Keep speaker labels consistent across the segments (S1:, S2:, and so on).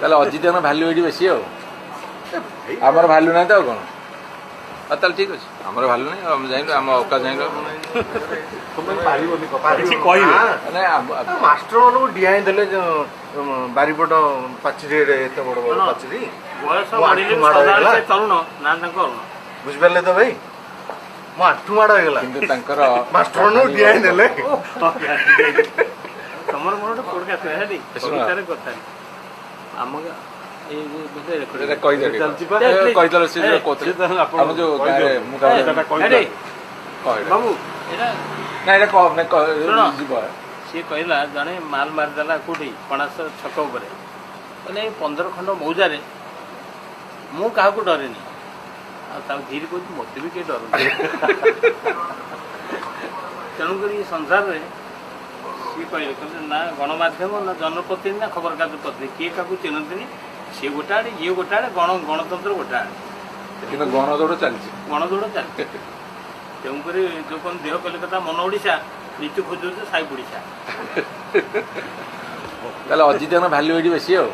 S1: তাহলে অଜିତର ଭ୍ୟାଲୁ ଏଇଠି ବେଶୀ ଆଉ ଆମର ଭ୍ୟାଲୁ ନାହିଁ ତ ଆଉ କ'ଣ ଆଉ ତାହେଲେ ଠିକ୍ ଅଛି ଆମର ଭ୍ୟାଲୁ ନାହିଁ ଆମେ ଯାଇଁଲୁ ଆମ ଅକା ଯାଇଁଲୁ
S2: କିଛି କହିବେ
S3: ମାଷ୍ଟର ମାନଙ୍କୁ ଡିଆଇ ଦେଲେ ବାରିପଟ ପାଚିରିରେ ଏତେ ବଡ ବଡ ପାଚିରି
S2: ବୟସ ବଢିଲେ ସଦାବେଳେ ତରୁଣ ନା ତାଙ୍କ ଅରୁଣ
S3: ବୁଝିପାରିଲେ ତ ଭାଇ ମୋ ଆଣ୍ଠୁ ମାଡ଼ ହେଇଗଲା
S1: କିନ୍ତୁ ତାଙ୍କର
S3: ମାଷ୍ଟର ମାନଙ୍କୁ ଡିଆଇ ଦେଲେ
S2: ତମର ମୋର ଗୋଟେ ପୋଡକାଷ୍ଟ ହେଲି କବିତାରେ କଥା ଆମ
S1: କହିଦେଲେ ସେ ଆମ ଯୋଉ ଗାଁରେ ମୁଁ
S2: ବାବୁ ଏଇଟା
S1: ନା ଏଇଟା ଯିବ
S2: ସିଏ କହିଲା ଜଣେ ମାଲ ମାରିଦେଲା କୋଉଠି କଣାସ ଛକ ଉପରେ କହିଲେ 15 ଖଣ୍ଡ ମୌଜାରେ ମୁଁ କାହାକୁ ଡରେନି ଆଉ ତାକୁ ଧୀରେ କହୁଛି ମୋତେ ବି କେହି ଡରନ୍ତି ତେଣୁକରି ସଂସାରରେ ସିଏ କହିଲେ ନା ଗଣମାଧ୍ୟମ ନା ଜନପ୍ରତିନିଧି ନା ଖବରକାଗଜ ପ୍ରତିନିଧି କିଏ କାହାକୁ ଚିହ୍ନନ୍ତିନି ସିଏ ଗୋଟେ ଆଡ଼େ ଇଏ ଗୋଟେ ଆଡ଼େ ଗଣତନ୍ତ୍ର ଗୋଟେ ଆଡ଼େ
S1: କିନ୍ତୁ ଗଣଦୌଡ଼ ଚାଲିଛି
S2: ଗଣଦୌଡ଼ ଚାଲିଛି ତେଣୁକରି ଯେଉଁ କ'ଣ ଦେହ କଲିକତା ମନ ଓଡ଼ିଶା ନିଚୁ ଖୋଜୁଛି ସାଇ ପଡ଼ିଶା
S1: ତାହେଲେ ଅଜିତର ଭ୍ୟାଲୁ ଏଇଠି ବେଶୀ ଆଉ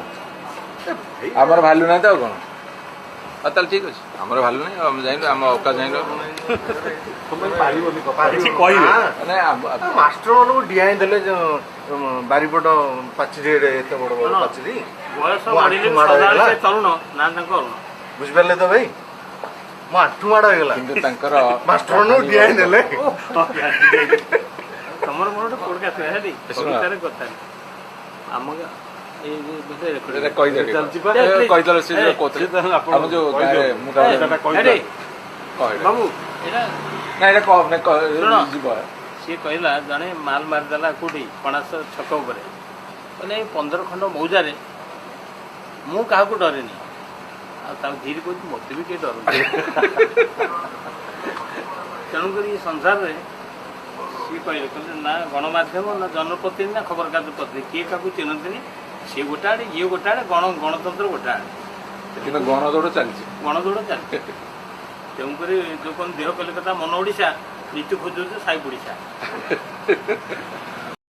S1: ଆମର ଭ୍ୟାଲୁ ନାହିଁ ତ ଆଉ କ'ଣ ଆଉ ତାହେଲେ ଠିକ୍ ଅଛି ଆମର ଭ୍ୟାଲୁ ନାହିଁ ଆମେ ଯାଇଁଲୁ ଆମ ଅକା ଯାଇଁଲୁ
S2: କିଛି କହିବେ
S3: ମାଷ୍ଟର ମାନଙ୍କୁ ଡିଆଇ ଦେଲେ ବାରିପଟ ପାଚିରିରେ ଏତେ ବଡ ବଡ ପାଚିରି
S2: ବୟସ ବଢିଲେ ସଦାବେଳେ ତରୁଣ ନା ତାଙ୍କ ଅରୁଣ
S3: ବୁଝିପାରିଲେ ତ ଭାଇ ମୋ ଆଣ୍ଠୁ ମାଡ଼ ହେଇଗଲା
S1: କିନ୍ତୁ ତାଙ୍କର
S3: ମାଷ୍ଟର ମାନଙ୍କୁ ଡିଆଇ ଦେଲେ
S2: ତମର ମୋର ଗୋଟେ ପୋଡକାଷ୍ଟ ହେଲି କବିତାରେ କଥା ଆମ
S1: କହିଦେଲେ ସେ ଆମ ଯୋଉ ଗାଁରେ ମୁଁ
S2: ବାବୁ ଏଇଟା
S1: ନା ଏଇଟା ଯିବ
S2: ସିଏ କହିଲା ଜଣେ ମାଲ ମାରିଦେଲା କୋଉଠି କଣାସ ଛକ ଉପରେ କହିଲେ 15 ଖଣ୍ଡ ମୌଜାରେ ମୁଁ କାହାକୁ ଡରେନି ଆଉ ତାକୁ ଧୀରେ କହୁଛି ମୋତେ ବି କେହି ଡରନ୍ତି ତେଣୁକରି ସଂସାରରେ ସିଏ କହିଲେ ନା ଗଣମାଧ୍ୟମ ନା ଜନପ୍ରତିନିଧି ନା ଖବରକାଗଜ ପ୍ରତିନିଧି କିଏ କାହାକୁ ଚିହ୍ନନ୍ତିନି ସିଏ ଗୋଟେ ଆଡ଼େ ଇଏ ଗୋଟେ ଆଡ଼େ ଗଣତନ୍ତ୍ର ଗୋଟେ ଆଡ଼େ
S1: କିନ୍ତୁ ଗଣଦୌଡ଼ ଚାଲିଛି
S2: ଗଣଦୌଡ଼ ଚାଲିଛି ତେଣୁକରି ଯେଉଁ କ'ଣ ଦେହ କଲିକତା ମନ ଓଡ଼ିଶା ନିଚୁ ଖୋଜୁଛି ସାଇ ପଡ଼ିଶା